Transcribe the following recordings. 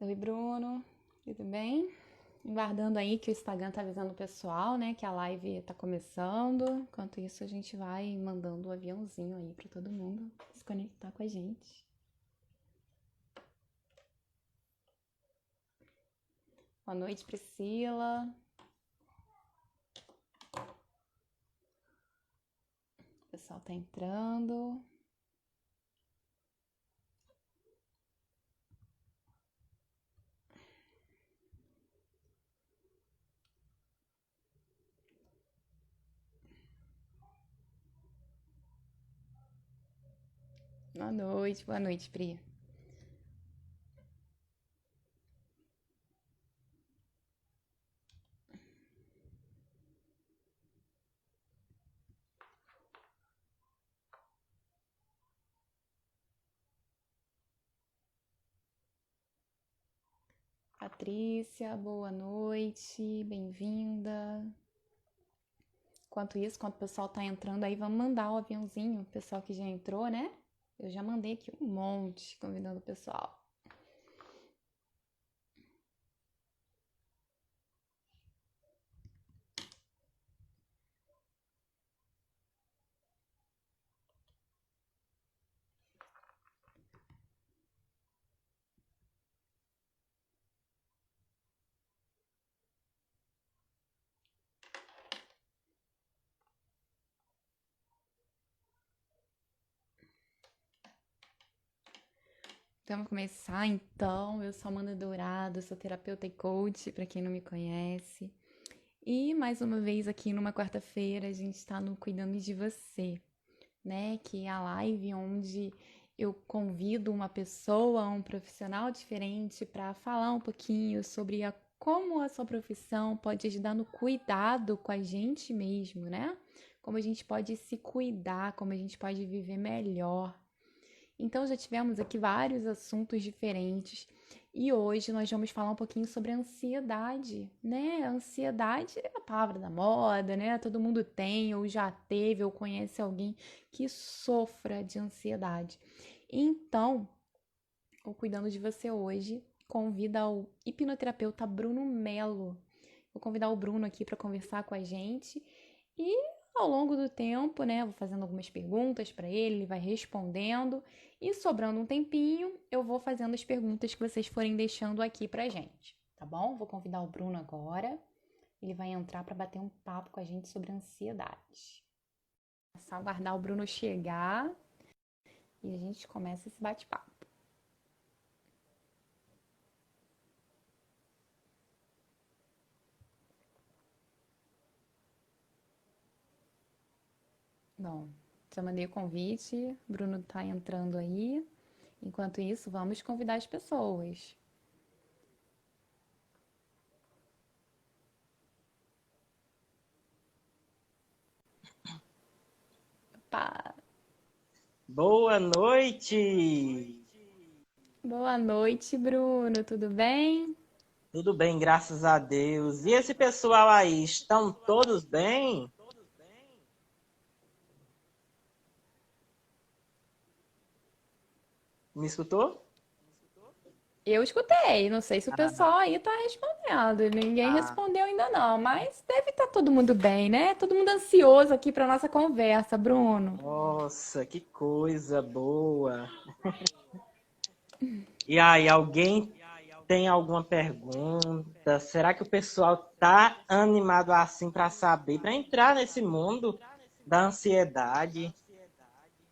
Oi, Bruno, tudo bem? Aguardando aí que o Instagram tá avisando o pessoal, né, que a live tá começando. Enquanto isso, a gente vai mandando o aviãozinho aí pra todo mundo se conectar com a gente. Boa noite, Priscila. O pessoal tá entrando. Boa noite, Pri. Patrícia, boa noite, bem-vinda. Enquanto o pessoal tá entrando aí, vamos mandar o aviãozinho. O pessoal que já entrou, né? Eu já mandei aqui um monte convidando o pessoal. Vamos começar então. Eu sou Amanda Dourado, sou terapeuta e coach, para quem não me conhece. E mais uma vez aqui numa quarta-feira a gente está no Cuidando de Você, né? Que é a live onde eu convido uma pessoa, um profissional diferente para falar um pouquinho sobre como a sua profissão pode ajudar no cuidado com a gente mesmo, né? Como a gente pode se cuidar, como a gente pode viver melhor. Então já tivemos aqui vários assuntos diferentes e hoje nós vamos falar um pouquinho sobre a ansiedade, né? A ansiedade é a palavra da moda, né? Todo mundo tem, ou já teve, ou conhece alguém que sofra de ansiedade. Então, o Cuidando de Você hoje convida o hipnoterapeuta Bruno Melo. Vou convidar o Bruno aqui para conversar com a gente e ao longo do tempo, né, vou fazendo algumas perguntas para ele, ele vai respondendo e sobrando um tempinho, eu vou fazendo as perguntas que vocês forem deixando aqui pra gente, tá bom? Vou convidar o Bruno agora. Ele vai entrar para bater um papo com a gente sobre ansiedade. É só aguardar o Bruno chegar e a gente começa esse bate-papo. Bom, já mandei o convite, o Bruno tá entrando aí. Enquanto isso, vamos convidar as pessoas. Opa! Boa noite! Boa noite, Bruno, tudo bem? Tudo bem, graças a Deus. E esse pessoal aí, estão todos bem? Me escutou? Eu escutei, não sei se o Ah, pessoal aí tá respondendo. Ninguém ah, respondeu ainda não, mas deve estar todo mundo bem, né? Todo mundo ansioso aqui para nossa conversa, Bruno. nossa, que coisa boa! E aí, alguém tem alguma pergunta? Será que o pessoal tá animado assim para saber, para entrar nesse mundo da ansiedade?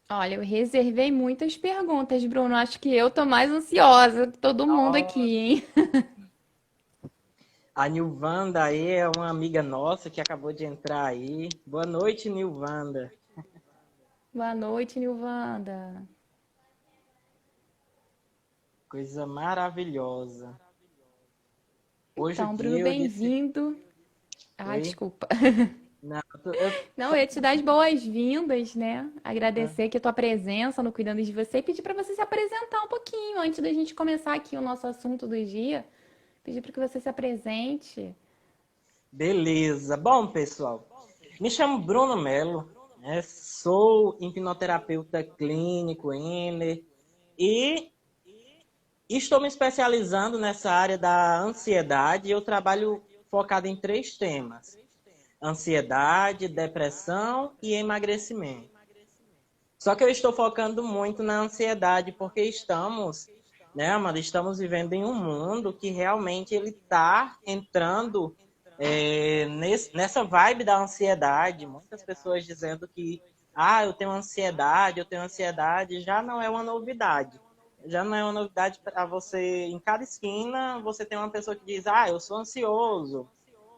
Olha, eu reservei muitas perguntas, Bruno. Acho que eu tô mais ansiosa que todo mundo aqui, Nossa, hein? a Nilvanda aí é uma amiga nossa que acabou de entrar aí. Boa noite, Nilvanda. Boa noite, Nilvanda. Coisa maravilhosa. Hoje o Então, Bruno, dia eu disse. bem-vindo. Ah, Oi? desculpa. Não, Não, eu ia te dar as boas-vindas, né? ah, Agradecer aqui a tua presença no Cuidando de Você e pedir para você se apresentar um pouquinho antes da gente começar aqui o nosso assunto do dia. Pedir para que você se apresente. beleza. Bom, pessoal, me chamo Bruno Melo, né? Sou hipnoterapeuta clínico, Inner, e Estou me especializando nessa área da ansiedade e eu trabalho focado em 3 temas: ansiedade, depressão e emagrecimento. Só que eu estou focando muito na ansiedade porque estamos, né, Amanda, estamos vivendo em um mundo que realmente ele está entrando nessa vibe da ansiedade. Muitas pessoas dizendo que, eu tenho ansiedade, já não é uma novidade. Já não é uma novidade para você, em cada esquina, você tem uma pessoa que diz, eu sou ansioso.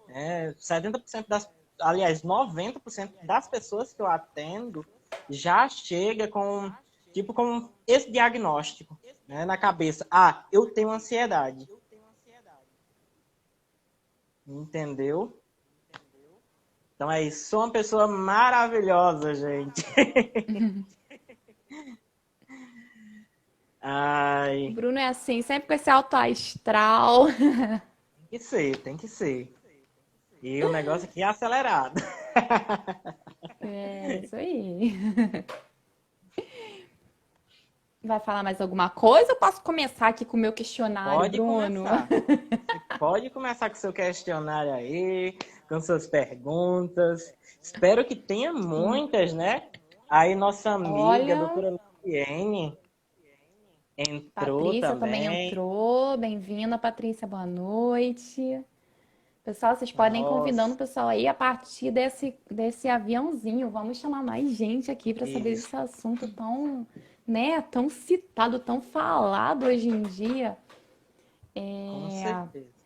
70% aliás, 90% das pessoas que eu atendo já chega com esse diagnóstico, né, na cabeça. Eu tenho ansiedade. Entendeu? Então é isso. Sou uma pessoa maravilhosa, gente. O Ai, Bruno é assim, sempre com esse alto astral. tem que ser, tem que ser. E o negócio aqui é acelerado. É, isso aí. Vai falar mais alguma coisa? Eu posso começar aqui com o meu questionário, Pode Bruno? começar. Você pode começar com seu questionário aí, com suas perguntas. Espero que tenha muitas, né? Aí nossa amiga, a Olha, doutora Luciene, entrou Patrícia também também. entrou. Bem-vinda, Patrícia. Boa noite. Pessoal, vocês podem ir convidando o Nossa, pessoal aí a partir desse aviãozinho. Vamos chamar mais gente aqui para saber isso, desse assunto tão, né, tão citado, tão falado hoje em dia. com É... certeza.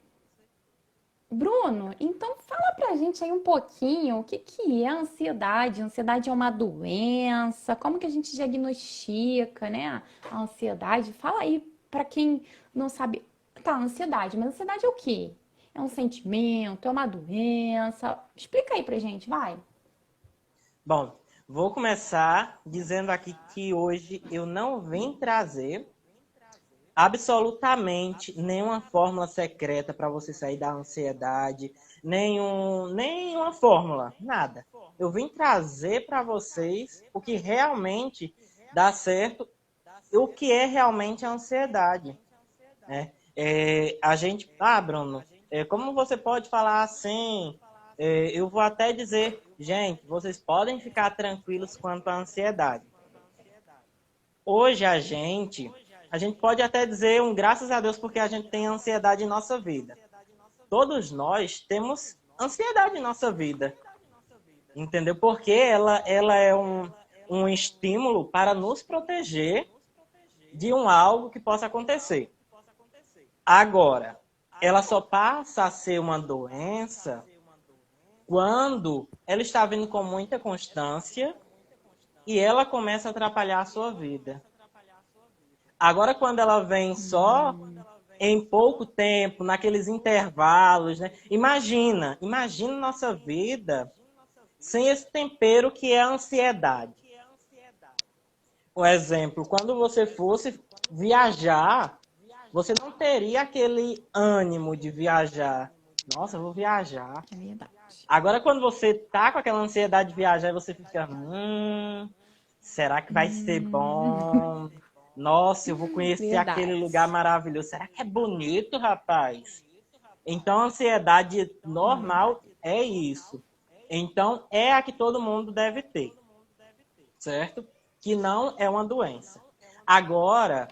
Bruno, então fala pra gente aí um pouquinho o que que é ansiedade. Ansiedade é uma doença? Como que a gente diagnostica, né, a ansiedade? Fala aí pra quem não sabe. Tá, ansiedade, mas ansiedade é o quê? É um sentimento? É uma doença? Explica aí pra gente, vai. Bom, vou começar dizendo aqui que hoje eu não vim trazer absolutamente nenhuma fórmula secreta para você sair da ansiedade, nenhuma fórmula, nada. Eu vim trazer para vocês o que realmente dá certo e o que é realmente a ansiedade, né? Bruno, como você pode falar assim? Eu vou até dizer, gente, vocês podem ficar tranquilos quanto à ansiedade. Hoje a gente pode até dizer um graças a Deus porque a gente tem ansiedade em nossa vida. Todos nós temos ansiedade em nossa vida, entendeu? Porque ela é um estímulo para nos proteger de algo que possa acontecer. Agora, ela só passa a ser uma doença quando ela está vindo com muita constância e ela começa a atrapalhar a sua vida. Agora, quando ela vem só em pouco tempo, naqueles intervalos, né? Imagina nossa vida sem esse tempero que é a ansiedade. Por exemplo, quando você fosse viajar, você não teria aquele ânimo de viajar. Nossa, eu vou viajar. É verdade. Agora, quando você tá com aquela ansiedade de viajar, você fica, será que vai ser bom? Nossa, eu vou conhecer aquele lugar Verdade. maravilhoso. Será que é bonito, rapaz? Então, a ansiedade É verdade. normal é isso. Então, é a que todo mundo deve ter, certo? Que não é uma doença. Agora,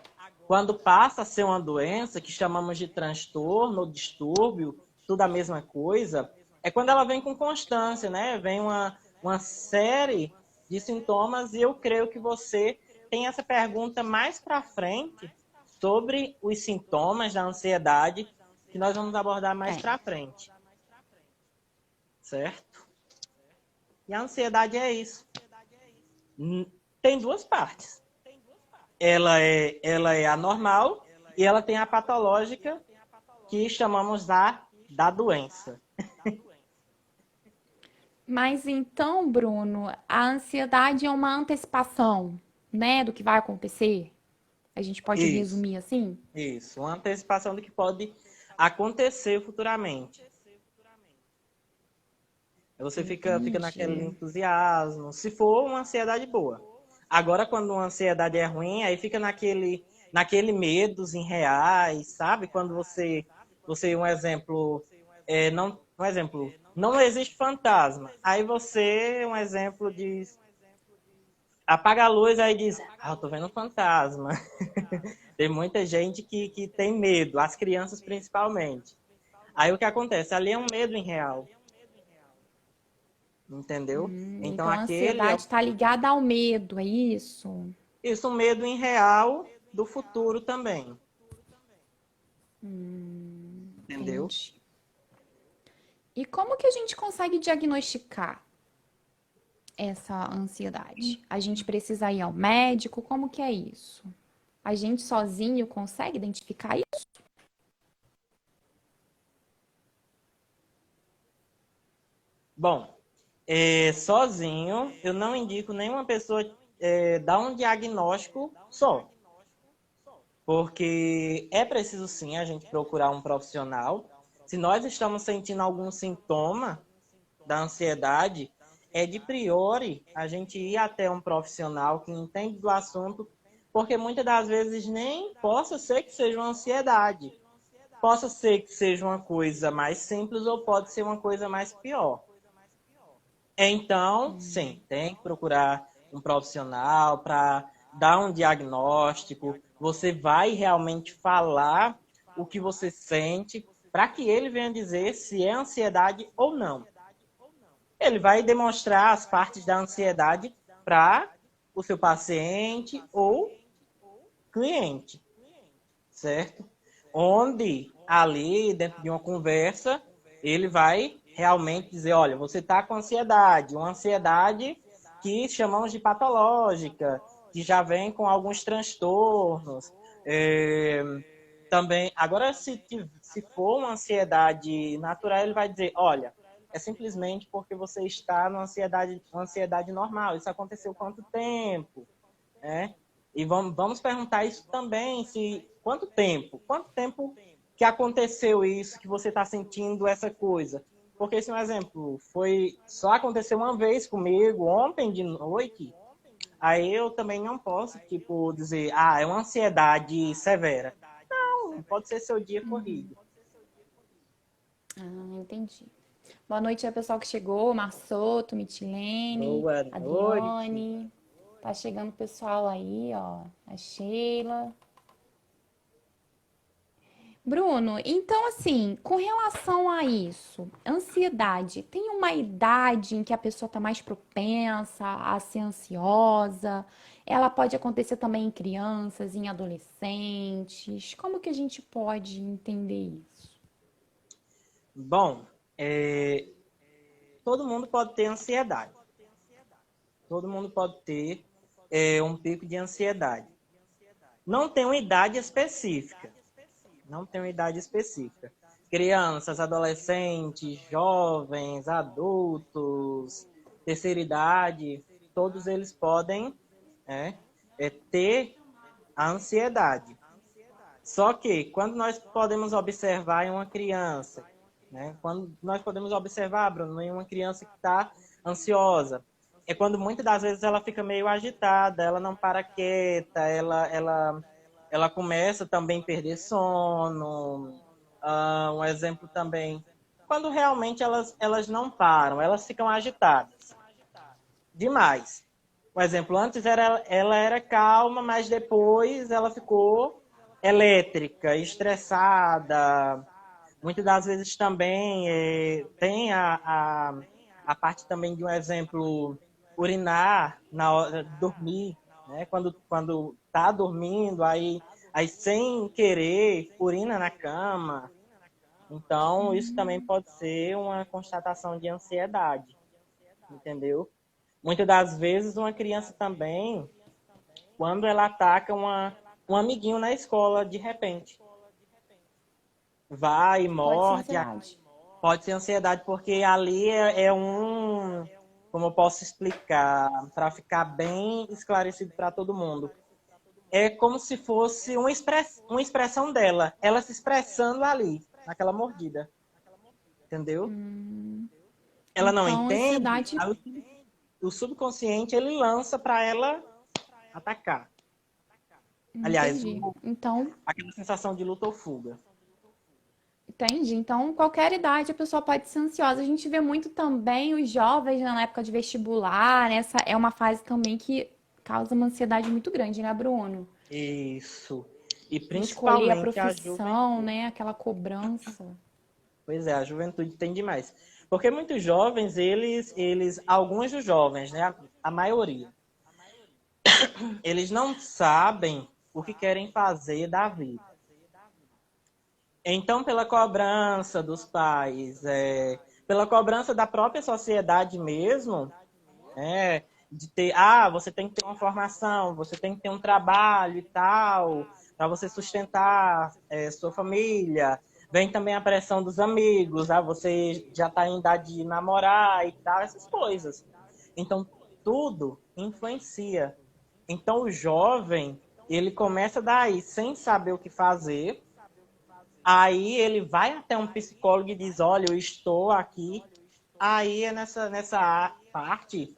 quando passa a ser uma doença, que chamamos de transtorno ou distúrbio, tudo a mesma coisa, é quando ela vem com constância, né? Vem uma série de sintomas e eu creio que você tem essa pergunta mais para frente sobre os sintomas da ansiedade que nós vamos abordar mais É. para frente, certo? E a ansiedade é isso. Tem duas partes. Ela é anormal e ela tem a patológica que chamamos da doença. Mas então, Bruno, a ansiedade é uma antecipação, né, do que vai acontecer? A gente pode Isso, resumir assim? isso. Uma antecipação do que pode acontecer futuramente. Você fica naquele Entendi. entusiasmo, se for uma ansiedade boa. Agora, quando uma ansiedade é ruim, aí fica naquele naquele medos em reais, sabe? Quando um exemplo, um exemplo, não existe fantasma. Aí você, um exemplo, diz, apaga a luz, aí diz, eu tô vendo um fantasma. Tem muita gente que tem medo, as crianças principalmente. Aí o que acontece? Ali é um medo em real, entendeu? Então Então a aquele é ansiedade está ligada ao medo, é isso? isso, um medo em real do futuro também, entendeu? Entendi. E como que a gente consegue diagnosticar essa ansiedade? A gente precisa ir ao médico? Como que é isso? A gente sozinho consegue identificar isso? Bom, sozinho eu não indico nenhuma pessoa dar um diagnóstico só, porque é preciso sim a gente procurar um profissional. Se nós estamos sentindo algum sintoma da ansiedade, é de priori a gente ir até um profissional que entende do assunto, porque muitas das vezes nem possa ser que seja uma ansiedade. Possa ser que seja uma coisa mais simples ou pode ser uma coisa mais pior. Então, sim, tem que procurar um profissional para dar um diagnóstico. Você vai realmente falar o que você sente para que ele venha dizer se é ansiedade ou não. Ele vai demonstrar as partes da ansiedade para o seu paciente ou cliente, certo? Onde ali, dentro de uma conversa, ele vai realmente dizer, olha, você está com ansiedade, uma ansiedade que chamamos de patológica, que já vem com alguns transtornos. Também, agora, se for uma ansiedade natural, ele vai dizer, olha, é simplesmente porque você está numa ansiedade normal. Isso aconteceu quanto tempo? Né? E vamos perguntar isso também, se quanto tempo? Quanto tempo que aconteceu isso, que você está sentindo essa coisa? Porque se um exemplo só aconteceu uma vez comigo, ontem de noite, aí eu também não posso, tipo, dizer, é uma ansiedade severa. Não, pode ser seu dia corrido. Ah, entendi. Boa noite aí, pessoal que chegou, Marsoto, Mitilene, Boa noite. Adriane. Tá chegando o pessoal aí, ó. A Sheila. Bruno, então assim, com relação a isso, ansiedade, tem uma idade em que a pessoa está mais propensa a ser ansiosa? Ela pode acontecer também em crianças, em adolescentes? Como que a gente pode entender isso? Bom, todo mundo pode ter ansiedade. Todo mundo pode ter um pico de ansiedade. Não tem uma idade específica. Não tem uma idade específica. Crianças, adolescentes, jovens, adultos, terceira idade, todos eles podem ter a ansiedade. Só que quando nós podemos observar em uma criança, né? Quando nós podemos observar, Bruno, em uma criança que está ansiosa, é quando muitas das vezes ela fica meio agitada, ela não para quieta, ela começa também a perder sono. Um exemplo também, quando realmente elas não param, elas ficam agitadas demais. Um exemplo, antes ela era calma, mas depois ela ficou elétrica, estressada. Muitas das vezes também tem a parte também de um exemplo, urinar na hora de dormir, né? Quando tá dormindo, aí sem querer urina na cama. Então, isso também pode ser uma constatação de ansiedade, entendeu? Muitas das vezes uma criança também, quando ela ataca um amiguinho na escola, de repente, vai e Pode ser morde, ansiedade. pode ser ansiedade, porque ali como eu posso explicar, para ficar bem esclarecido para todo mundo, é como se fosse uma expressão dela, ela se expressando ali, naquela mordida, entendeu? Ela não Então, entende, ansiedade, aí o subconsciente ele lança para ela atacar. Aliás, Entendi. Então, aquela sensação de luta ou fuga. entendi. Então, qualquer idade a pessoa pode ser ansiosa. A gente vê muito também os jovens, né, na época de vestibular, né? Essa é uma fase também que causa uma ansiedade muito grande, né, Bruno? Isso. E Escolher a principalmente a profissão, juventude. né? Aquela cobrança. Pois é, a juventude tem demais. Porque muitos jovens, alguns dos jovens, né, a maioria, eles não sabem o que querem fazer da vida. Então, pela cobrança dos pais, pela cobrança da própria sociedade mesmo, de ter, você tem que ter uma formação, você tem que ter um trabalho e tal, para você sustentar sua família. Vem também a pressão dos amigos, você já está em idade de namorar e tal, essas coisas. Então, tudo influencia. Então, o jovem, ele começa daí, sem saber o que fazer, aí ele vai até um psicólogo e diz, olha, eu estou aqui. Aí é nessa parte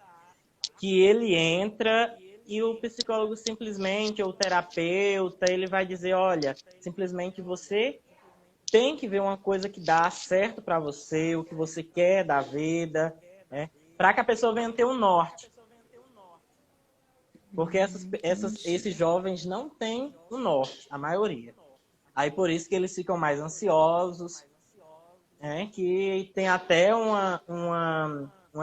que ele entra e o psicólogo simplesmente, ou o terapeuta, ele vai dizer, olha, simplesmente você tem que ver uma coisa que dá certo para você, o que você quer da vida, né? Para que a pessoa venha ter um norte. Porque Entendi. esses jovens não têm um norte, a maioria. Aí por isso que eles ficam mais ansiosos, né? Que tem até uma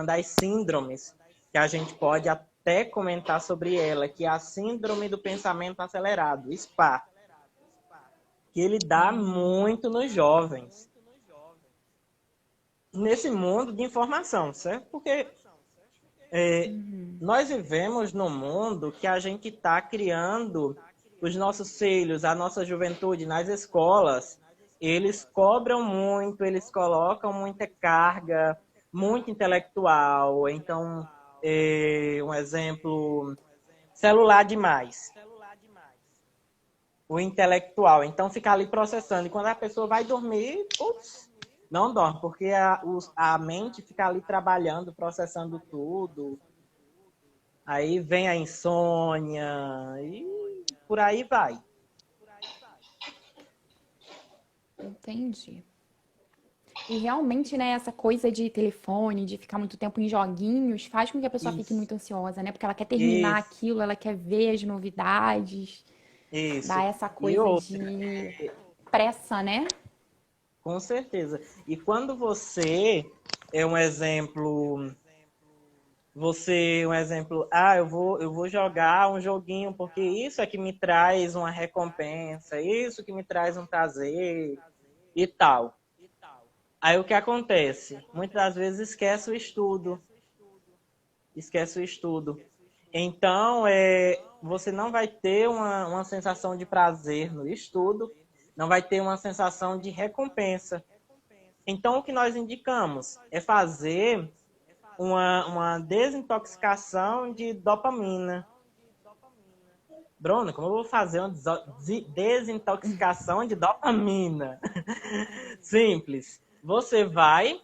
das síndromes que a gente pode até comentar sobre ela, que é a síndrome do pensamento acelerado, SPA, que ele dá muito nos jovens, nesse mundo de informação, certo? Porque nós vivemos num mundo que a gente está criando os nossos filhos, a nossa juventude nas escolas. Eles cobram muito, eles colocam muita carga, muito intelectual. Então, um exemplo, celular demais. O intelectual. Então, fica ali processando. E quando a pessoa vai dormir, ups, não dorme, porque a mente fica ali trabalhando, processando tudo. Aí vem a insônia e por aí vai. Entendi. E realmente, né, essa coisa de telefone, de ficar muito tempo em joguinhos, faz com que a pessoa fique Isso, muito ansiosa, né? Porque ela quer terminar isso, aquilo, ela quer ver as novidades, dá isso. essa E coisa outra, de pressa, né? com certeza. E quando você é um exemplo, eu vou jogar um joguinho porque isso é que me traz uma recompensa, isso que me traz um prazer e tal. Aí o que acontece? Muitas das vezes esquece o estudo. Esquece o estudo. Então, você não vai ter uma sensação de prazer no estudo, não vai ter uma sensação de recompensa. Então, o que nós indicamos é fazer uma desintoxicação de dopamina. Bruno, como eu vou fazer uma desintoxicação de dopamina? Simples. Você vai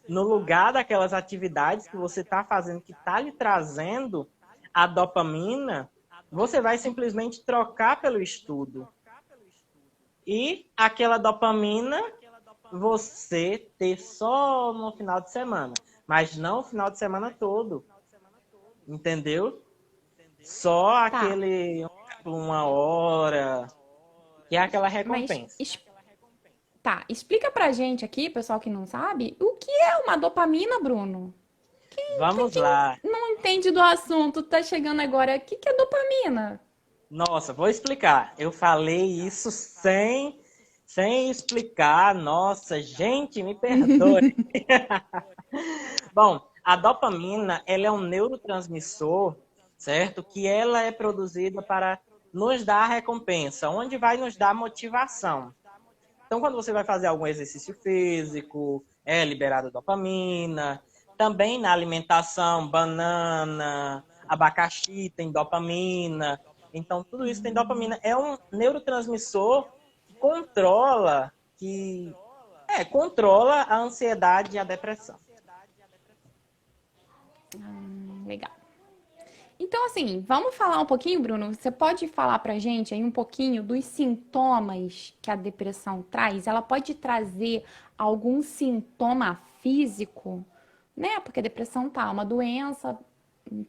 no lugar daquelas atividades que você está fazendo, que está lhe trazendo a dopamina, você vai simplesmente trocar pelo estudo. E aquela dopamina você ter só no final de semana, mas não o final de semana todo. Entendeu? Só Tá, aquele uma hora, que é aquela mas recompensa. tá, explica pra gente aqui, pessoal que não sabe, o que é uma dopamina, Bruno? Vamos Quem lá. não entende do assunto, tá chegando agora, o que que é dopamina? Nossa, vou explicar. Eu falei isso sem explicar. Nossa, gente, me perdoe. Bom, a dopamina, ela é um neurotransmissor, certo? Que ela é produzida para nos dar recompensa, onde vai nos dar motivação. Então, quando você vai fazer algum exercício físico, é liberado dopamina. Também na alimentação, banana, abacaxi tem dopamina. Então, tudo isso tem dopamina. É um neurotransmissor que controla a ansiedade e a depressão. Legal. Então, assim, vamos falar um pouquinho, Bruno? Você pode falar pra gente aí um pouquinho dos sintomas que a depressão traz? Ela pode trazer algum sintoma físico, né? Porque a depressão tá uma doença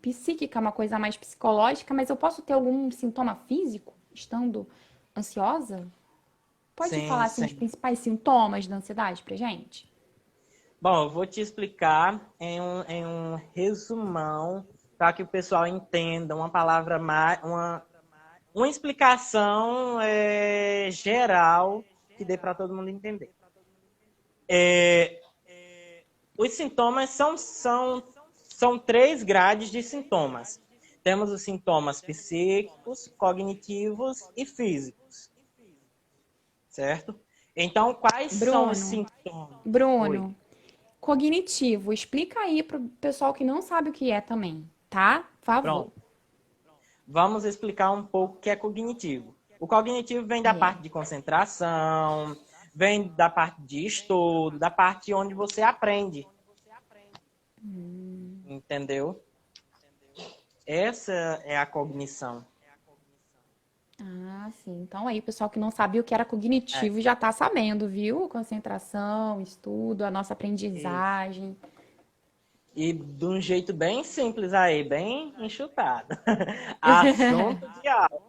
psíquica, uma coisa mais psicológica, mas eu posso ter algum sintoma físico estando ansiosa? Pode falar Sim, assim os sim. principais sintomas da ansiedade pra gente? Bom, eu vou te explicar em um resumão para que o pessoal entenda uma palavra mais, uma explicação geral que dê para todo mundo entender. Os sintomas são três grades de sintomas. Temos os sintomas psíquicos, cognitivos e físicos, certo? Então, quais são os Bruno, sintomas? Oi, Bruno, cognitivo, explica aí pro pessoal que não sabe o que é também, tá? Por favor. pronto. Vamos explicar um pouco o que é cognitivo. O cognitivo vem da É. parte de concentração, vem da parte de estudo, da parte onde você aprende, entendeu? Essa é a cognição. Ah, sim. Então aí, o pessoal que não sabia o que era É, cognitivo já tá sabendo, viu? Concentração, estudo, a nossa isso. aprendizagem. E de um jeito bem simples aí, bem enxutado. Assunto de aula.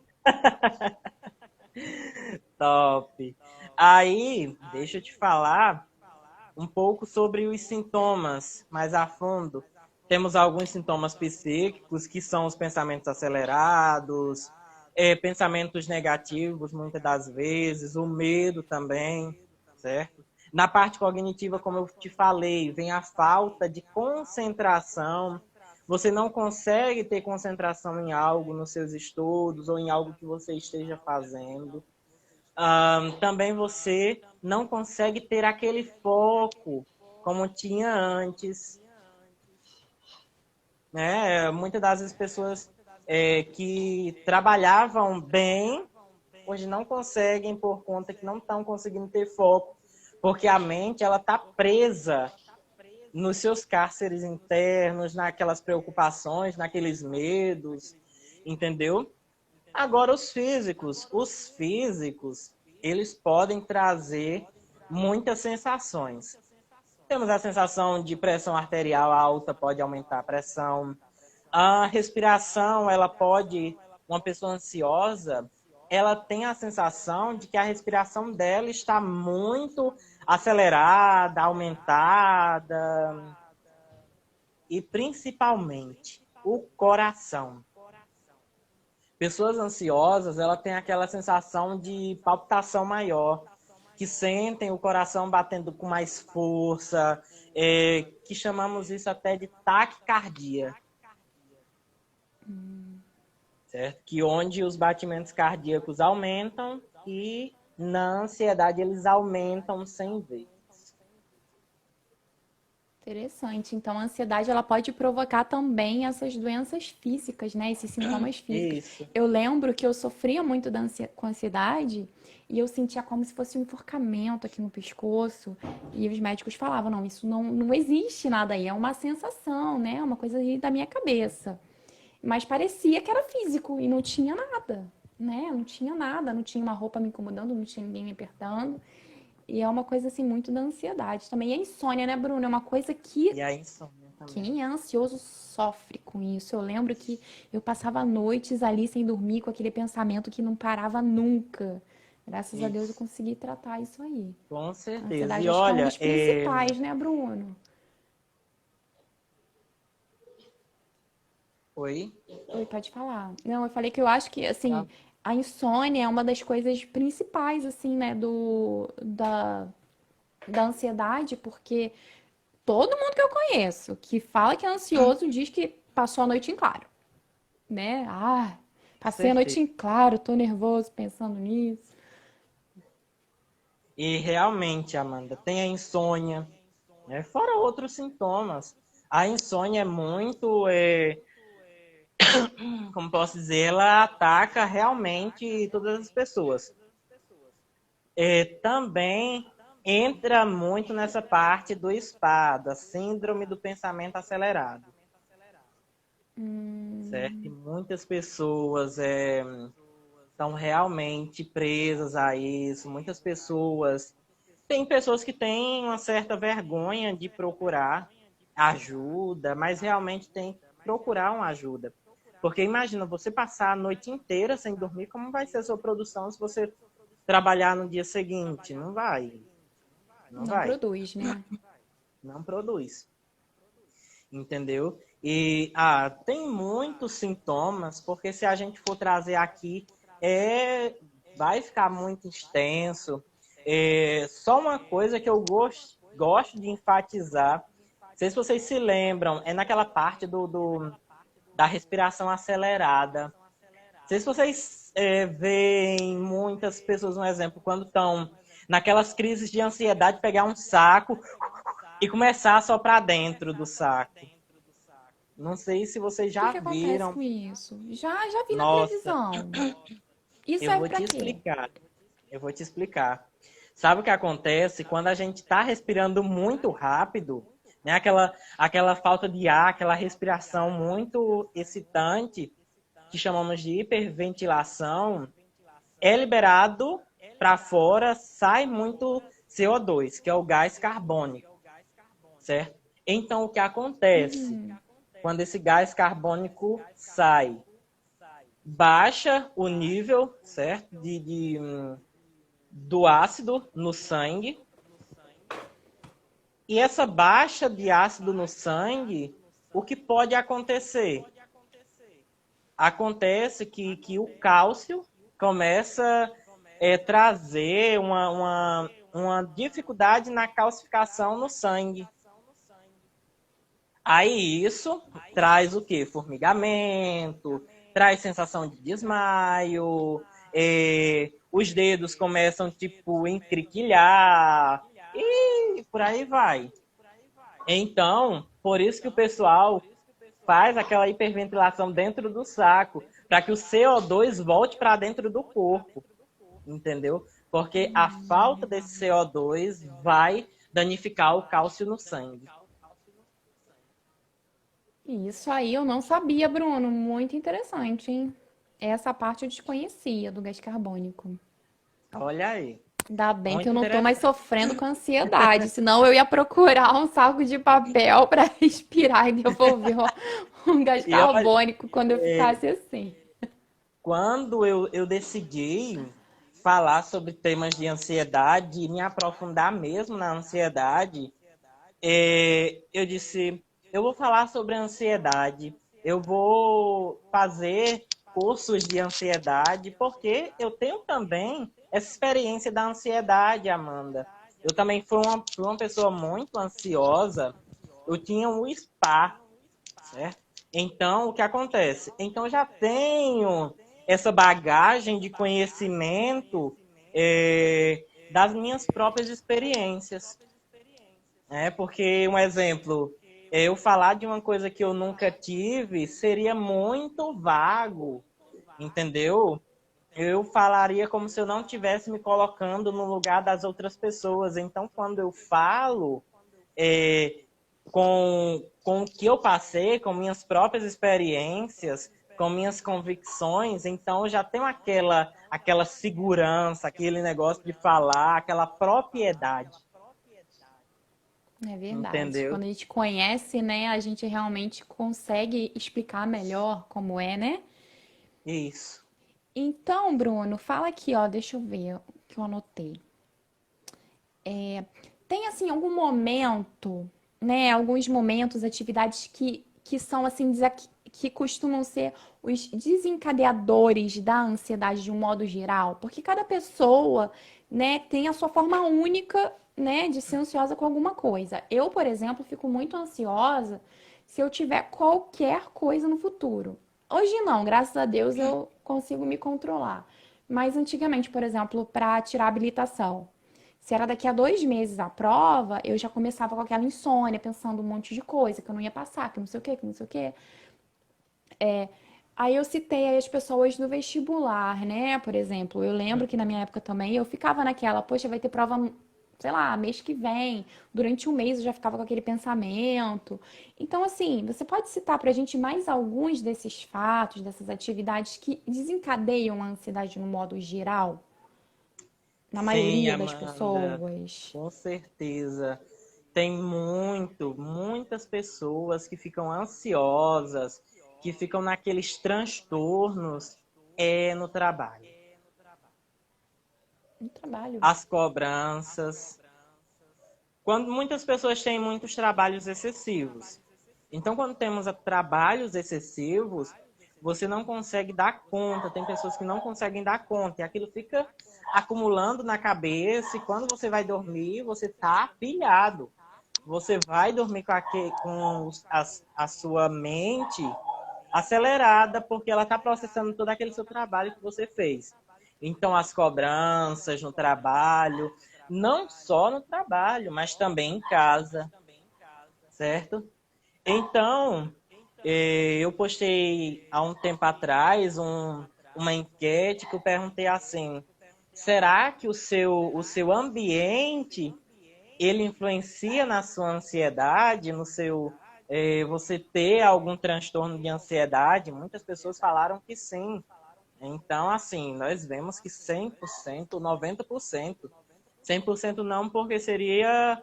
Top. Aí, deixa eu te falar um pouco sobre os sintomas mais a fundo. Temos alguns sintomas psíquicos, que são os pensamentos acelerados, pensamentos negativos, muitas das vezes, o medo também, certo? Na parte cognitiva, como eu te falei, vem a falta de concentração. Você não consegue ter concentração em algo nos seus estudos ou em algo que você esteja fazendo. Também você não consegue ter aquele foco como tinha antes, né? Muitas das vezes pessoas que trabalhavam bem, hoje não conseguem por conta que não estão conseguindo ter foco, porque a mente ela está presa nos seus cárceres internos, naquelas preocupações, naqueles medos, entendeu? Agora, os físicos, eles podem trazer muitas sensações. Temos a sensação de pressão arterial alta, pode aumentar a pressão. A respiração, ela pode, uma pessoa ansiosa, ela tem a sensação de que a respiração dela está muito acelerada, aumentada, e principalmente o coração. Pessoas ansiosas, ela tem aquela sensação de palpitação maior, que sentem o coração batendo com mais força, que chamamos isso até de taquicardia, certo? Que onde os batimentos cardíacos aumentam e na ansiedade eles aumentam 100 vezes. Interessante. Então, a ansiedade ela pode provocar também essas doenças físicas, né? Esses sintomas físicos. Isso, Eu lembro que eu sofria muito com ansiedade e eu sentia como se fosse um enforcamento aqui no pescoço. E os médicos falavam: não, isso não existe nada aí, é uma sensação, né? Uma coisa aí da minha cabeça. Mas parecia que era físico e não tinha nada, né? Não tinha nada, não tinha uma roupa me incomodando, não tinha ninguém me apertando. E é uma coisa assim muito da ansiedade também. E a insônia, né, Bruno? É uma coisa que e a insônia também. quem é ansioso sofre com isso. Eu lembro que eu passava noites ali sem dormir com aquele pensamento que não parava nunca. Graças a Deus eu Isso, consegui tratar isso aí. com A certeza. ansiedade E acho que é um olha, dos principais, né, Bruno? oi? Oi, pode falar. Não, eu falei que eu acho que, assim, Tá? a insônia é uma das coisas principais, assim, né, da ansiedade, porque todo mundo que eu conheço que fala que é ansioso diz que passou a noite em claro, né? Ah, passei a noite Certeza. em claro, tô nervoso pensando nisso. E realmente, Amanda, tem a insônia, né? Fora outros sintomas. A insônia é muito, como posso dizer, ela ataca realmente todas as pessoas. Também entra muito nessa parte do SPA, da síndrome do pensamento acelerado. certo? E Hum, muitas pessoas estão realmente presas a isso. Muitas pessoas. Tem pessoas que têm uma certa vergonha de procurar ajuda, mas realmente tem que procurar uma ajuda. Porque imagina, você passar a noite inteira sem dormir, como vai ser a sua produção se você trabalhar no dia seguinte? Não vai, não não vai, produz, né? não produz, entendeu? E tem muitos sintomas, porque se a gente for trazer aqui, vai ficar muito extenso. Só uma coisa que eu gosto de enfatizar, não sei se vocês se lembram, é naquela parte da respiração acelerada. Não sei se vocês veem muitas pessoas, um exemplo, quando estão naquelas crises de ansiedade, pegar um saco e começar a soprar dentro do saco. Não sei se vocês O que já que acontece viram. com isso? Já vi na Nossa, televisão. Isso eu serve vou pra te quê? explicar. Eu vou te explicar. Sabe o que acontece quando a gente está respirando muito rápido, né? Aquela falta de ar, aquela respiração muito excitante, que chamamos de hiperventilação, é liberado para fora, sai muito CO2, que é o gás carbônico, certo? Então, o que acontece Hum, quando esse gás carbônico sai? Baixa o nível, certo, do ácido no sangue. E essa baixa de ácido no sangue, o que pode acontecer? Acontece que o cálcio começa a trazer uma dificuldade na calcificação no sangue. Aí isso traz o quê? Formigamento, traz sensação de desmaio, os dedos começam, tipo, encriquilhar, e por aí vai. Então, por isso que o pessoal faz aquela hiperventilação dentro do saco, para que o CO2 volte para dentro do corpo, entendeu? Porque a falta desse CO2 vai danificar o cálcio no sangue. isso aí eu não sabia, Bruno. Muito interessante, hein? Essa parte eu desconhecia do gás carbônico. Olha aí, Ainda bem que eu muito não tô mais interessante. sofrendo com ansiedade, senão eu ia procurar um saco de papel para respirar e devolver um gás E olha, carbônico quando eu ficasse assim. quando eu decidi falar sobre temas de ansiedade e me aprofundar mesmo na ansiedade, eu disse, eu vou falar sobre ansiedade, eu vou fazer cursos de ansiedade, porque eu tenho também essa experiência da ansiedade, Amanda. Eu também fui uma pessoa muito ansiosa, eu tinha um spa, certo? Então, o que acontece? Então, eu já tenho essa bagagem de conhecimento das minhas próprias experiências. Porque, um exemplo, eu falar de uma coisa que eu nunca tive seria muito vago, entendeu? Eu falaria como se eu não estivesse me colocando no lugar das outras pessoas. Então, quando eu falo é, com o que eu passei, com minhas próprias experiências, com minhas convicções, então eu já tenho aquela segurança, aquele negócio de falar, aquela propriedade, É verdade. entendeu? Quando a gente conhece, né, a gente realmente consegue explicar melhor como é, né? Isso. Então, Bruno, fala aqui, ó, deixa eu ver o que eu anotei. Tem assim algum momento, né, alguns momentos, atividades que são assim que costumam ser os desencadeadores da ansiedade de um modo geral, porque cada pessoa, né, tem a sua forma única, né, de ser ansiosa com alguma coisa. Eu, por exemplo, fico muito ansiosa se eu tiver qualquer coisa no futuro. Hoje não, graças a Deus eu consigo me controlar. Mas antigamente, por exemplo, para tirar a habilitação, se era daqui a 2 meses a prova, eu já começava com aquela insônia, pensando um monte de coisa, que eu não ia passar, que não sei o quê, que não sei o quê. Aí eu citei aí as pessoas do vestibular, né? Por exemplo, eu lembro que na minha época também eu ficava naquela, poxa, vai ter prova sei lá, mês que vem, durante um mês eu já ficava com aquele pensamento. Então, assim, você pode citar pra gente mais alguns desses fatos, dessas atividades que desencadeiam a ansiedade no modo geral, na Sim, maioria das Amanda, pessoas? com certeza. Tem muitas pessoas que ficam ansiosas, que ficam naqueles transtornos no trabalho. No trabalho. As cobranças. Quando muitas pessoas têm muitos trabalhos excessivos. Então, quando temos trabalhos excessivos, você não consegue dar conta. Tem pessoas que não conseguem dar conta. E aquilo fica acumulando na cabeça. E quando você vai dormir, você está pilhado. Você vai dormir a sua mente acelerada, porque ela está processando todo aquele seu trabalho que você fez. Então, as cobranças no trabalho, não só no trabalho, mas também em casa, certo? Então, eu postei há um tempo atrás uma enquete que eu perguntei assim: será que o seu ambiente ele influencia na sua ansiedade, no seu você ter algum transtorno de ansiedade? Muitas pessoas falaram que sim. Então, assim, nós vemos que 100%, 90%, 100% não, porque seria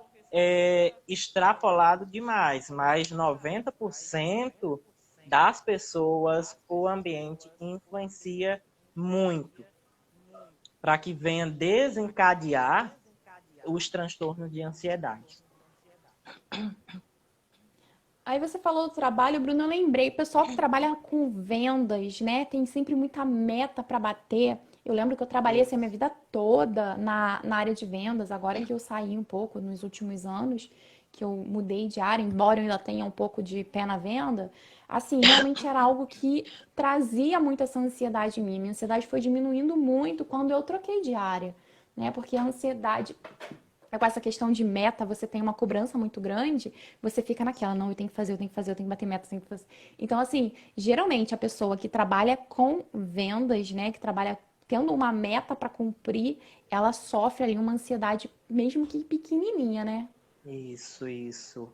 extrapolado demais, mas 90% das pessoas, o ambiente influencia muito para que venha desencadear os transtornos de ansiedade. Aí você falou do trabalho, Bruno, eu lembrei, o pessoal que trabalha com vendas, né, tem sempre muita meta para bater. Eu lembro que eu trabalhei assim a minha vida toda na área de vendas, agora que eu saí um pouco nos últimos anos, que eu mudei de área, embora eu ainda tenha um pouco de pé na venda, assim, realmente era algo que trazia muita essa ansiedade em mim. Minha ansiedade foi diminuindo muito quando eu troquei de área, né? Porque a ansiedade com essa questão de meta, você tem uma cobrança muito grande, você fica naquela, não, eu tenho que fazer, eu tenho que fazer, eu tenho que bater meta, eu tenho que fazer. Então, assim, geralmente a pessoa que trabalha com vendas, né, que trabalha tendo uma meta para cumprir, ela sofre ali uma ansiedade, mesmo que pequenininha, né? Isso, isso.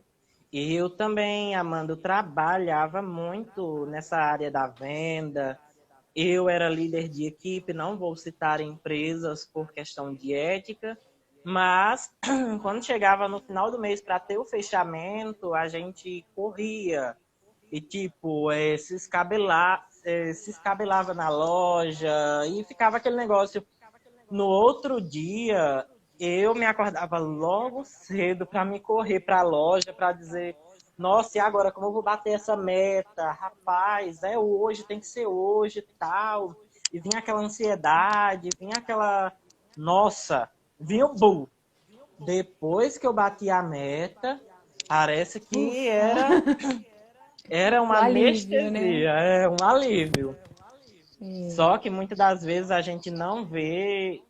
E eu também, Amanda, eu trabalhava muito nessa área da venda. Eu era líder de equipe, não vou citar empresas por questão de ética, mas quando chegava no final do mês para ter o fechamento, a gente corria e tipo se escabelava na loja e ficava aquele negócio. No outro dia, eu me acordava logo cedo para me correr para a loja para dizer: nossa, e agora como eu vou bater essa meta? Rapaz, é hoje, tem que ser hoje, tal. E vinha aquela ansiedade, vinha aquela, nossa, vinha o bull. Depois que eu bati a meta, parece que Ufa! era O uma alívio, né? anestesia, um alívio. Só que muitas das vezes a gente não vê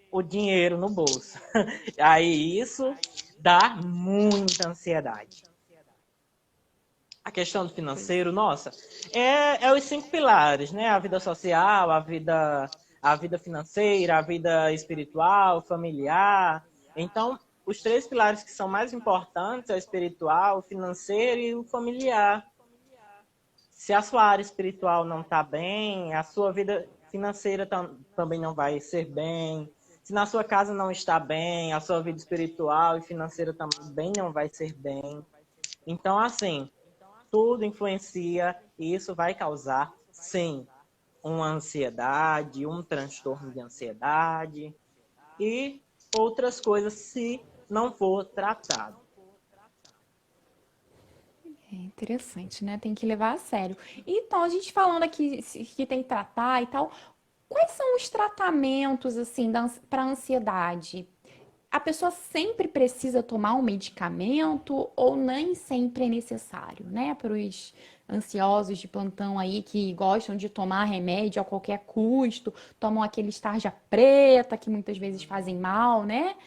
o dinheiro no bolso. Aí isso dá muita ansiedade. A questão do Pois financeiro, nossa, é os 5 pilares, né? A vida social, a vida financeira, a vida espiritual, familiar. Então, os 3 pilares que são mais importantes é o espiritual, o financeiro e o familiar. Se a sua área espiritual não está bem, a sua vida financeira também não vai ser bem. Se na sua casa não está bem, a sua vida espiritual e financeira também não vai ser bem. Então, assim, tudo influencia e isso vai causar, sim, uma ansiedade, um transtorno de ansiedade e outras coisas se não for tratado. é interessante, né? Tem que levar a sério. Então, a gente falando aqui que tem que tratar e tal, quais são os tratamentos, assim, para ansiedade? A pessoa sempre precisa tomar um medicamento ou nem sempre é necessário, né? Para os ansiosos de plantão aí que gostam de tomar remédio a qualquer custo, tomam aqueles tarja preta que muitas vezes fazem mal, né?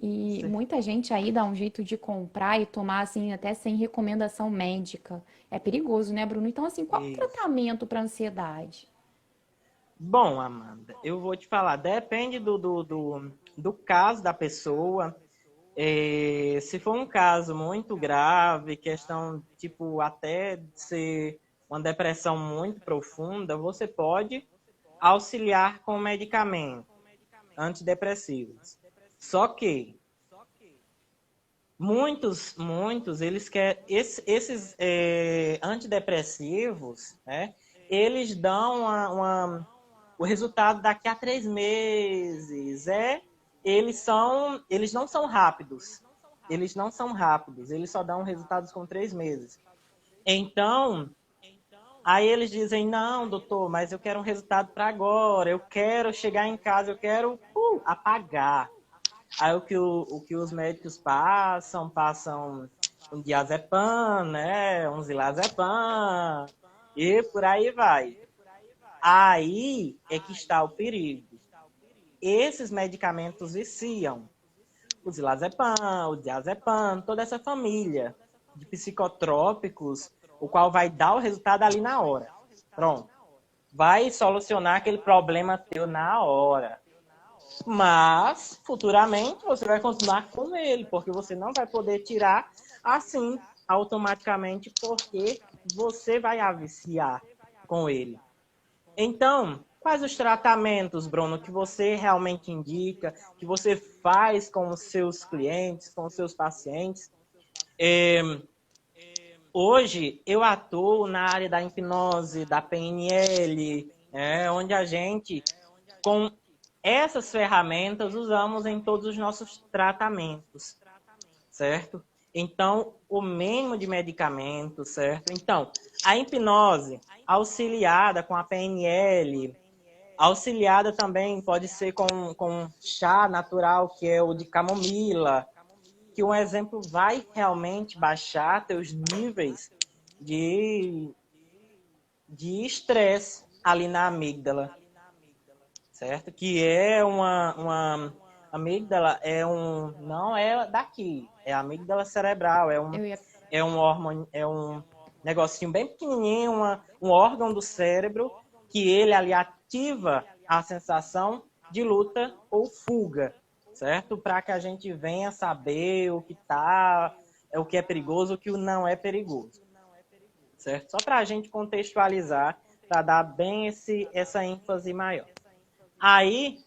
E muita gente aí dá um jeito de comprar e tomar assim até sem recomendação médica. É perigoso, né, Bruno? Então, assim, qual o Isso. tratamento para ansiedade? Bom, Amanda, eu vou te falar, depende do caso da pessoa. Se for um caso muito grave, questão tipo até de ser uma depressão muito profunda, você pode auxiliar com medicamento antidepressivos. Só que muitos, eles querem esses antidepressivos, né? Eles dão o resultado daqui a 3 meses. Eles não são rápidos. Eles não são rápidos. Eles só dão resultados com 3 meses. Então, aí eles dizem, não, doutor, mas eu quero um resultado para agora. Eu quero chegar em casa, eu quero apagar. Aí o que os médicos passam um diazepam, né? Um zilazepam, e por aí vai. Aí é que está o perigo. Esses medicamentos viciam. O zilazepam, o diazepam, toda essa família de psicotrópicos, o qual vai dar o resultado ali na hora. Pronto. Vai solucionar aquele problema teu na hora. Mas, futuramente, você vai continuar com ele, porque você não vai poder tirar assim, automaticamente, porque você vai aviciar com ele. Então, quais os tratamentos, Bruno, que você realmente indica, que você faz com os seus clientes, com os seus pacientes? Hoje, eu atuo na área da hipnose, da PNL, onde a gente, com essas ferramentas, usamos em todos os nossos tratamentos, certo? Então, o mínimo de medicamento, certo? Então, a hipnose auxiliada com a PNL, auxiliada também pode ser com chá natural, que é o de camomila, que um exemplo vai realmente baixar teus níveis de estresse ali na amígdala, certo? Que é uma amígdala não é daqui, é a amígdala cerebral, Eu ia... é um hormônio, é um negocinho bem pequenininho, um órgão do cérebro que ele ali ativa a sensação de luta ou fuga, certo? Para que a gente venha saber o que é perigoso, o que não é perigoso, certo? Só para a gente contextualizar, para dar bem essa ênfase maior. Aí,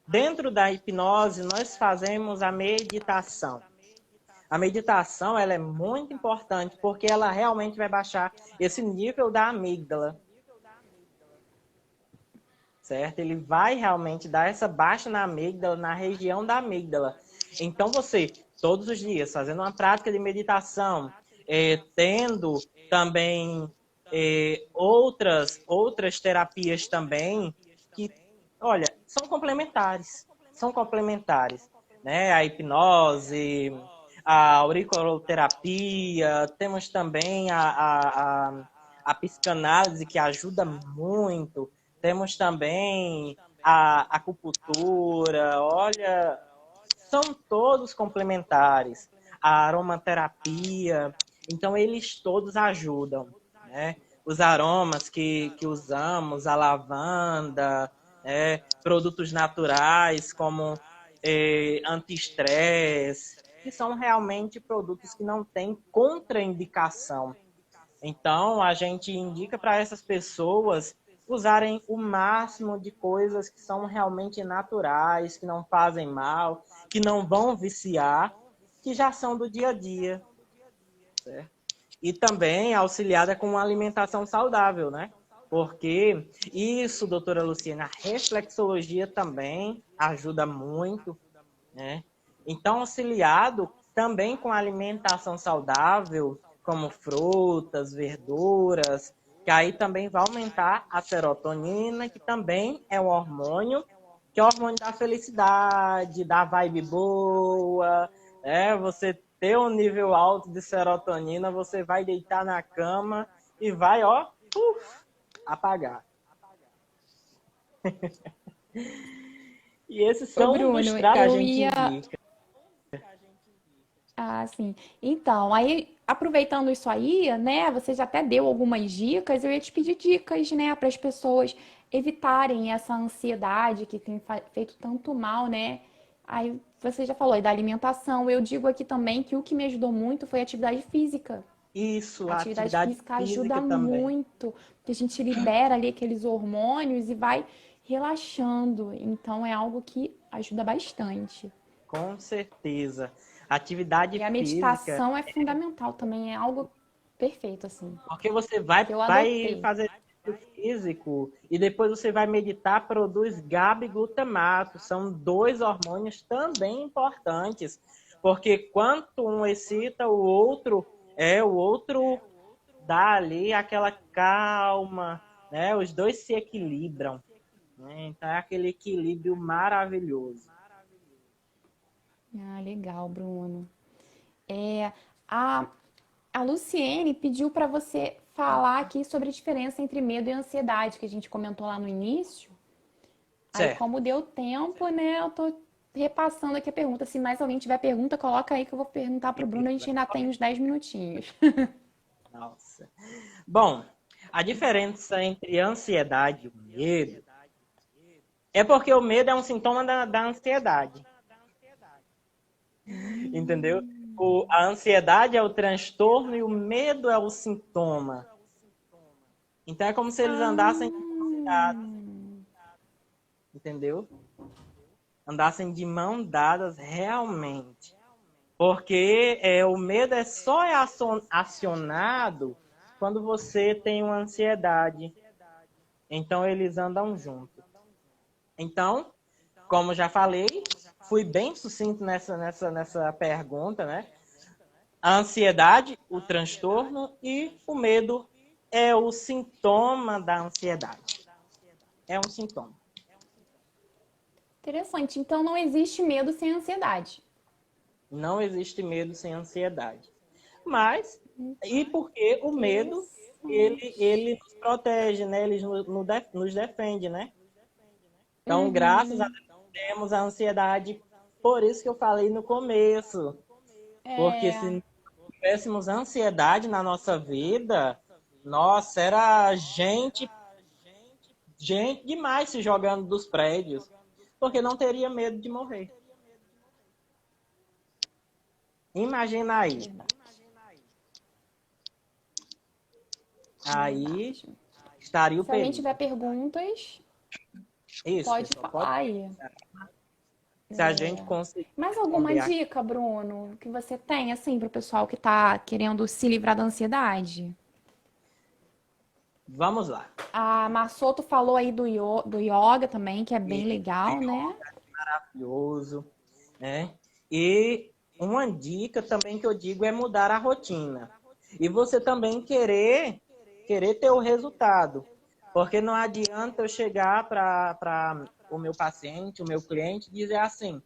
dentro da hipnose, nós fazemos a meditação. A meditação ela é muito importante porque ela realmente vai baixar esse nível da amígdala, certo? Ele vai realmente dar essa baixa na amígdala, na região da amígdala. Então você, todos os dias, fazendo uma prática de meditação, tendo também outras terapias também, que, olha, são complementares, né? A hipnose, a auriculoterapia, temos também a psicanálise, que ajuda muito, temos também a acupuntura, olha, são todos complementares. A aromaterapia, então eles todos ajudam, né? Os aromas que usamos, a lavanda, produtos naturais como anti-estresse, que são realmente produtos que não têm contraindicação. Então, a gente indica para essas pessoas usarem o máximo de coisas que são realmente naturais, que não fazem mal, que não vão viciar, que já são do dia a dia, certo? E também auxiliada com uma alimentação saudável, né? Porque isso, doutora Luciana, a reflexologia também ajuda muito, né? Então, auxiliado também com alimentação saudável, como frutas, verduras, que aí também vai aumentar a serotonina, que também é um hormônio, que é o hormônio da felicidade, da vibe boa, Você ter um nível alto de serotonina, você vai deitar na cama e vai, apagar. E esses Ô, são um dos Bruno, tratos que a eu gente ia... indica. Ah, sim. Então, aí, aproveitando isso aí, né, você já até deu algumas dicas, eu ia te pedir dicas, né, para as pessoas evitarem essa ansiedade que tem feito tanto mal, né, Aí você já falou aí da alimentação. Eu digo aqui também que o que me ajudou muito foi a atividade física. Isso, A a atividade atividade física ajuda física também. muito, porque a gente libera ali aqueles hormônios e vai relaxando. Então é algo que ajuda bastante. Com certeza. Atividade E a física, meditação é fundamental também, é algo perfeito assim, porque você que eu vai adotei. fazer exercício físico e depois você vai meditar, produz GABA e glutamato. São dois hormônios também importantes, porque quanto um excita, o outro dá ali aquela calma, né? Os dois se equilibram, né? Então é aquele equilíbrio maravilhoso. Ah, legal, Bruno. É, a, a Luciene pediu para você falar aqui sobre a diferença entre medo e ansiedade, que a gente comentou lá no início. Aí, Certo. como deu tempo, né, eu tô repassando aqui a pergunta. Se mais alguém tiver pergunta, coloca aí que eu vou perguntar pro Bruno. A gente ainda tem uns 10 minutinhos. Nossa. Bom, a diferença entre ansiedade e o medo é porque o medo é um sintoma da ansiedade, entendeu? A ansiedade é o transtorno e o medo é o sintoma. Então é como se eles andassem de mão dadas, entendeu? Andassem de mão dadas realmente. Porque o medo é só acionado quando você tem uma ansiedade. Então eles andam juntos. Então, como já falei, fui bem sucinto nessa pergunta, né? A ansiedade, o transtorno e o medo é o sintoma da ansiedade. É um sintoma. Interessante. Então, não existe medo sem ansiedade. Não existe medo sem ansiedade. Mas, e porque o medo, Interessante. ele nos protege, né? Ele nos defende, né? Então, graças a Uhum. Deus, temos a ansiedade. Por isso que eu falei no começo. Porque É. se não tivéssemos ansiedade na nossa vida, nossa, era gente demais se jogando dos prédios. Porque não teria medo de morrer. Imagina aí. Verdade. Aí Verdade. estaria o Se alguém perigo. tiver perguntas, Isso, pode pessoal, pode. falar aí. Se a gente conseguir Mais alguma responder aqui, dica, Bruno, que você tem, assim, pro pessoal que tá querendo se livrar da ansiedade? vamos lá. A Massoto falou aí do yoga também, que é bem E legal, né? maravilhoso, né? E uma dica também que eu digo é mudar a rotina. E você também querer ter o resultado. Porque não adianta eu chegar para o meu paciente, o meu cliente, dizer assim: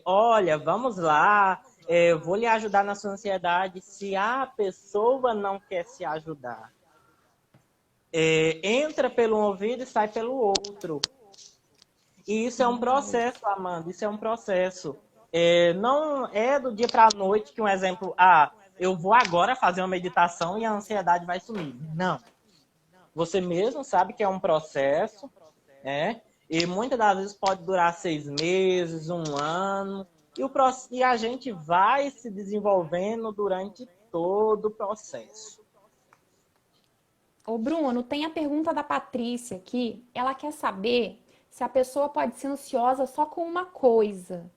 olha, vamos lá, eu vou lhe ajudar na sua ansiedade. Se a pessoa não quer se ajudar, entra pelo um ouvido e sai pelo outro. E isso é um processo, Amanda, isso é um processo. Não é do dia para a noite que um exemplo, eu vou agora fazer uma meditação e a ansiedade vai sumir. Não. Você mesmo sabe que é um processo, né? E muitas das vezes pode durar 6 meses, um ano, e a gente vai se desenvolvendo durante todo o processo. Ô, Bruno, tem a pergunta da Patrícia aqui. Ela quer saber se a pessoa pode ser ansiosa só com uma coisa.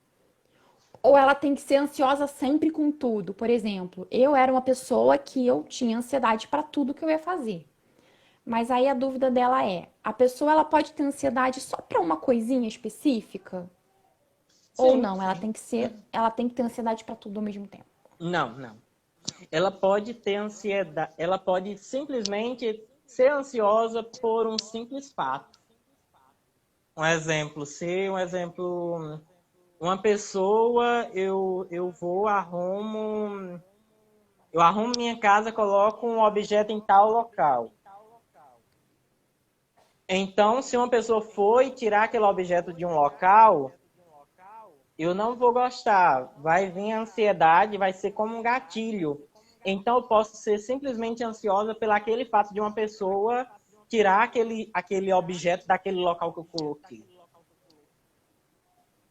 Ou ela tem que ser ansiosa sempre com tudo. Por exemplo, eu era uma pessoa que eu tinha ansiedade para tudo que eu ia fazer. Mas aí a dúvida dela é: a pessoa ela pode ter ansiedade só para uma coisinha específica? Ou Sim. não? Ela tem que ter ansiedade para tudo ao mesmo tempo. Não, não. Ela pode ter ansiedade, ela pode simplesmente ser ansiosa por um simples fato. Uma pessoa, eu arrumo minha casa, coloco um objeto em tal local. Então, se uma pessoa for e tirar aquele objeto de um local, eu não vou gostar. Vai vir a ansiedade, vai ser como um gatilho. Então, eu posso ser simplesmente ansiosa pelo aquele fato de uma pessoa tirar aquele objeto daquele local que eu coloquei.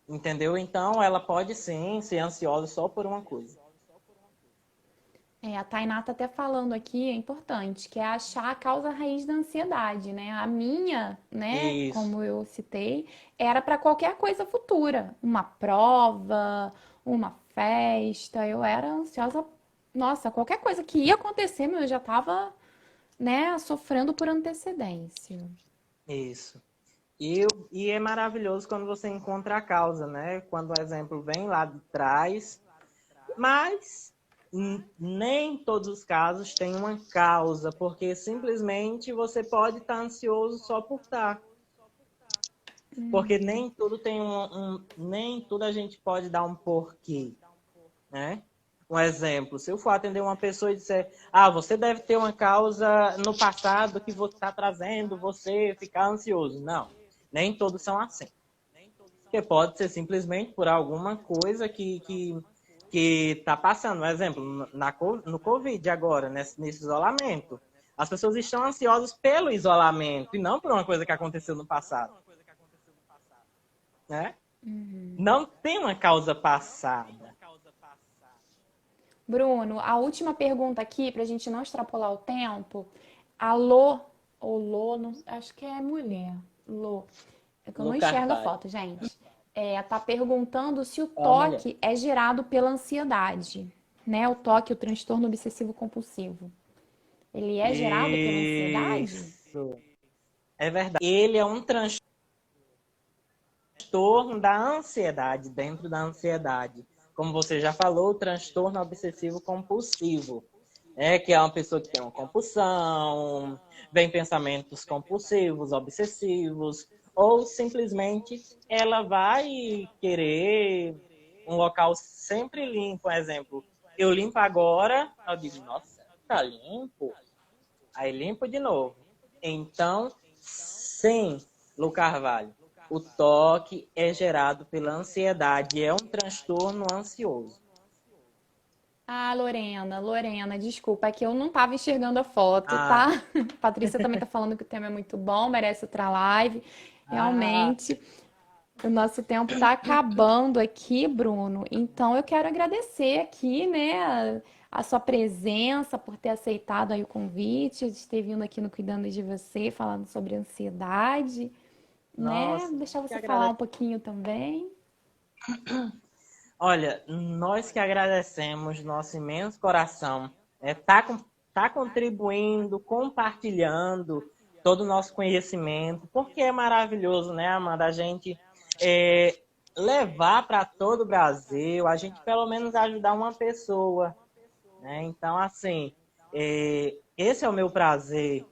Entendeu? Então, ela pode sim ser ansiosa só por uma coisa. A Tainá tá até falando aqui, é importante, que é achar a causa raiz da ansiedade, né? A minha, né, Isso, como eu citei, era para qualquer coisa futura, uma prova, uma festa, eu era ansiosa, nossa, qualquer coisa que ia acontecer, eu já tava, né, sofrendo por antecedência. isso. E é maravilhoso quando você encontra a causa, né? Quando o exemplo vem lá de trás, mas nem todos os casos têm uma causa, porque simplesmente você pode estar ansioso só por estar. Porque nem tudo tem nem tudo a gente pode dar um porquê, né? Um exemplo, se eu for atender uma pessoa e disser, você deve ter uma causa no passado que você está trazendo, você ficar ansioso. Não, nem todos são assim. Porque pode ser simplesmente por alguma coisa que está passando. Um exemplo, no Covid agora, nesse isolamento. As pessoas estão ansiosas pelo isolamento e não por uma coisa que aconteceu no passado, né? Não tem uma causa passada. Bruno, a última pergunta aqui, para a gente não extrapolar o tempo. Alô, ou Lô, acho que é mulher. Lô. É que eu não No enxergo a Carvalho. foto, gente. Tá perguntando se o Ó, mulher. toque é gerado pela ansiedade, né? O toque, o transtorno obsessivo compulsivo. Ele é gerado pela ansiedade? Isso. É verdade. Ele é um transtorno da ansiedade, dentro da ansiedade. Como você já falou, o transtorno obsessivo compulsivo. Que é uma pessoa que tem uma compulsão, vem pensamentos compulsivos, obsessivos, ou simplesmente ela vai querer um local sempre limpo. Por exemplo, eu limpo agora, eu digo, nossa, tá limpo? Aí limpo de novo. Então, sim, Lu Carvalho, o toque é gerado pela ansiedade, é um transtorno ansioso. Ah, Lorena, desculpa, é que eu não estava enxergando a foto, Ah, tá? Patrícia também tá falando que o tema é muito bom, merece outra live. ah, Realmente, o nosso tempo está acabando aqui, Bruno. Então eu quero agradecer aqui, né, a sua presença por ter aceitado aí o convite, de ter vindo aqui no Cuidando de Você, falando sobre ansiedade, né? nossa, Deixar que você falar um agradeço. pouquinho também. Olha, nós que agradecemos, nosso imenso coração, tá contribuindo, compartilhando todo o nosso conhecimento, porque é maravilhoso, né, Amanda? A gente é, levar para todo o Brasil, a gente pelo menos ajudar uma pessoa, né? Então, assim, esse é o meu prazer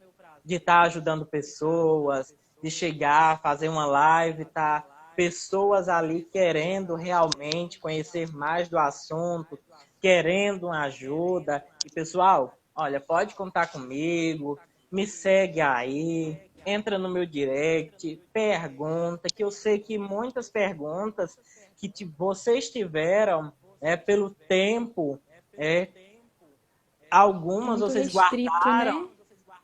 de estar ajudando pessoas, de chegar, fazer uma live, tá? Pessoas ali querendo realmente conhecer mais do assunto, querendo uma ajuda. E, pessoal, olha, pode contar comigo, me segue aí, entra no meu direct, pergunta, que eu sei que muitas perguntas que vocês tiveram pelo tempo, é, É algumas muito vocês restrito, guardaram, né?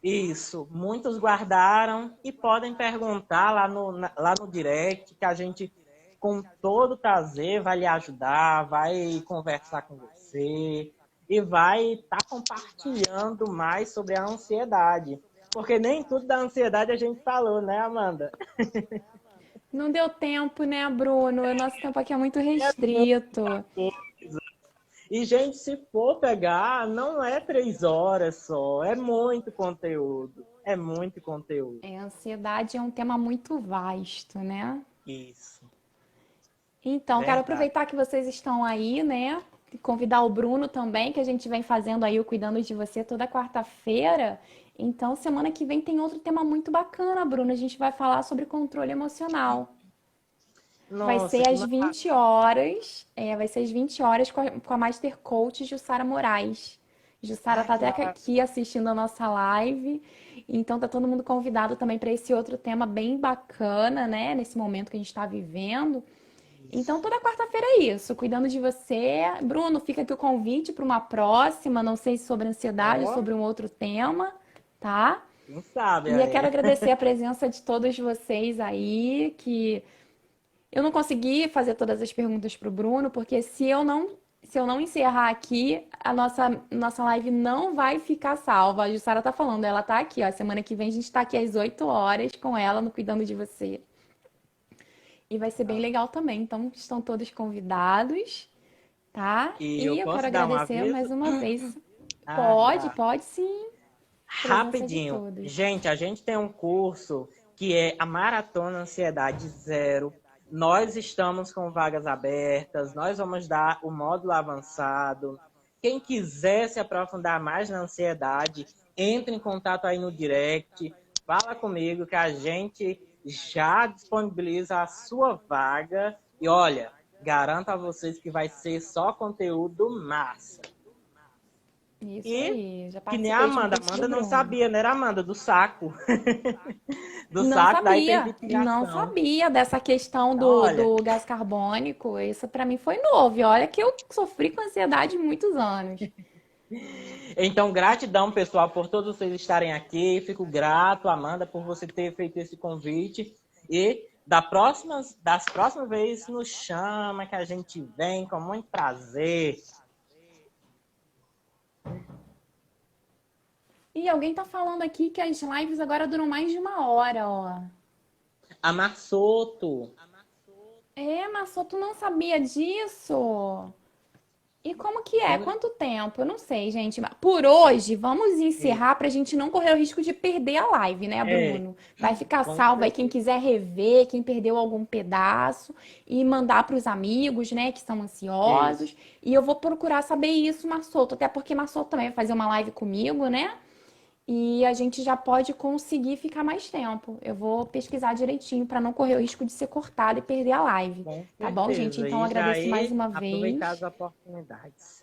isso, muitos guardaram e podem perguntar lá no direct, que a gente, com todo prazer, vai lhe ajudar, vai conversar com você e vai estar compartilhando mais sobre a ansiedade. Porque nem tudo da ansiedade a gente falou, né, Amanda? Não deu tempo, né, Bruno? O nosso tempo aqui é muito É muita restrito. coisa. E, gente, se for pegar, não é 3 horas só, é muito conteúdo. É muito conteúdo. A ansiedade é um tema muito vasto, né? Isso, Então, quero verdade. aproveitar que vocês estão aí, né? E convidar o Bruno também, que a gente vem fazendo aí o Cuidando de Você toda quarta-feira. Então, semana que vem tem outro tema muito bacana, Bruno. A gente vai falar sobre controle emocional. Vai Nossa, ser que às 20 horas. Vai ser às 20 horas com a Master Coach Jussara Moraes. Jussara Ai, tá que até maravilha. aqui assistindo a nossa live. Então tá todo mundo convidado também para esse outro tema bem bacana, né? Nesse momento que a gente está vivendo. Então toda quarta-feira é isso, cuidando de você. Bruno, fica aqui o convite para uma próxima, não sei se sobre ansiedade, Ó, sobre um outro tema, tá? quem sabe E eu quero aí. agradecer a presença de todos vocês aí que Eu não consegui fazer todas as perguntas pro Bruno, porque se eu não encerrar aqui, a nossa live não vai ficar salva. A Jussara tá falando, ela tá aqui, ó. Semana que vem a gente tá aqui às 8 horas com ela no Cuidando de Você. E vai ser bem legal também. Então, estão todos convidados, tá? E eu E eu quero posso dar um agradecer aviso? mais uma vez. Ah, Pode, dá. pode sim. Presença de Rapidinho. todos. Gente, a gente tem um curso que é a Maratona Ansiedade Zero. Nós estamos com vagas abertas, nós vamos dar o módulo avançado. Quem quiser se aprofundar mais na ansiedade, entre em contato aí no direct, fala comigo que a gente já disponibiliza a sua vaga. E olha, garanto a vocês que vai ser só conteúdo massa. Isso E aí. Já que nem a participei de um Amanda. A curso do Amanda não Bruno. sabia, né? Era a Amanda, do saco. Do Não saco da sabia, não hiperventilação. sabia dessa questão do, Olha, do gás carbônico. Isso pra mim foi novo. E olha que eu sofri com ansiedade muitos anos. então gratidão, pessoal, por todos vocês estarem aqui. Fico grato, Amanda, por você ter feito esse convite. E das próximas vezes nos chama, que a gente vem com muito prazer. E alguém tá falando aqui que as lives agora duram mais de uma hora, ó. Amassoto. É, mas só tu não sabia disso? E como que é? Lembra? Quanto tempo? Eu não sei, gente. Mas por hoje, vamos encerrar para a gente não correr o risco de perder a live, né, É, Bruno? Vai ficar com salvo aí quem certeza. quiser rever, quem perdeu algum pedaço e mandar para os amigos, né, que estão Isso. ansiosos. E eu vou procurar saber isso, Massoto, até porque Massoto também vai fazer uma live comigo, né? E a gente já pode conseguir ficar mais tempo. Eu vou pesquisar direitinho para não correr o risco de ser cortado e perder a live. Com Tá bom, gente? certeza. Então E já agradeço mais é uma aproveitar as vez oportunidades.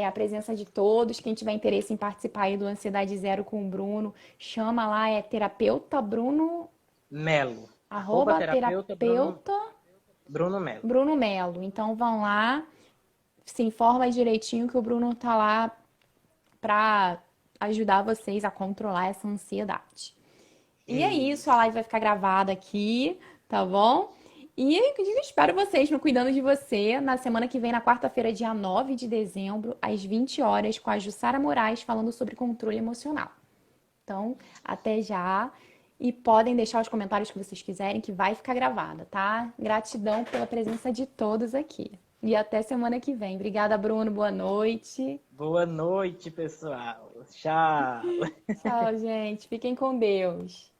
a presença de todos. Quem tiver interesse em participar aí do Ansiedade Zero com o Bruno, chama lá, é terapeuta Bruno, Melo. Arroba arroba terapeuta terapeuta Bruno Melo. Bruno Melo. Então vão lá, se informa aí direitinho que o Bruno tá lá pra ajudar vocês a controlar essa ansiedade. E é isso, a Isso. live vai ficar gravada aqui, tá bom? E eu espero vocês no Cuidando de Você na semana que vem, na quarta-feira, dia 9 de dezembro, às 20 horas, com a Jussara Moraes falando sobre controle emocional. Então, até já. E podem deixar os comentários que vocês quiserem, que vai ficar gravada, tá? Gratidão pela presença de todos aqui. E até semana que vem. Obrigada, Bruno. Boa noite. Boa noite, pessoal. Tchau. Tchau, gente. Fiquem com Deus.